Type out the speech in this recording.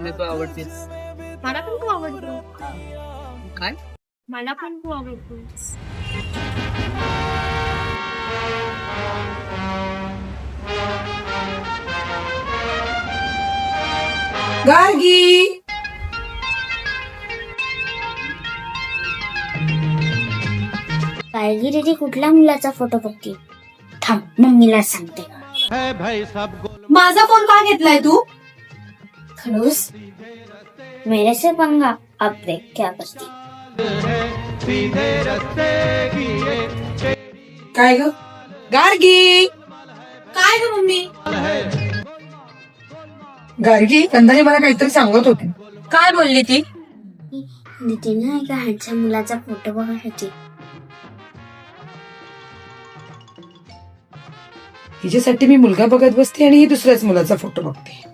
मला तू आवडतेस. मला पण तू आवडतो. काय? मला पण तू आवडतोस. गार्गी, गार्गी दीदी कुठल्या मुलाचा फोटो बघते? थांब मम्मीला सांगते. माझा फोन का घेतलाय तू? खडूस, मेरे से पंगा, अब देख क्या करती. काय ग गार्गी? काय ग मम्मी? गार्गी, कंदाने मला काहीतरी सांगत होती. काय बोलली ती? दीदीने एका हँडसम मुलाचा फोटो बघत होती. हिच्यासाठी मी मुलगा बघत बसते आणि ही दुसऱ्याच मुलाचा फोटो बघते.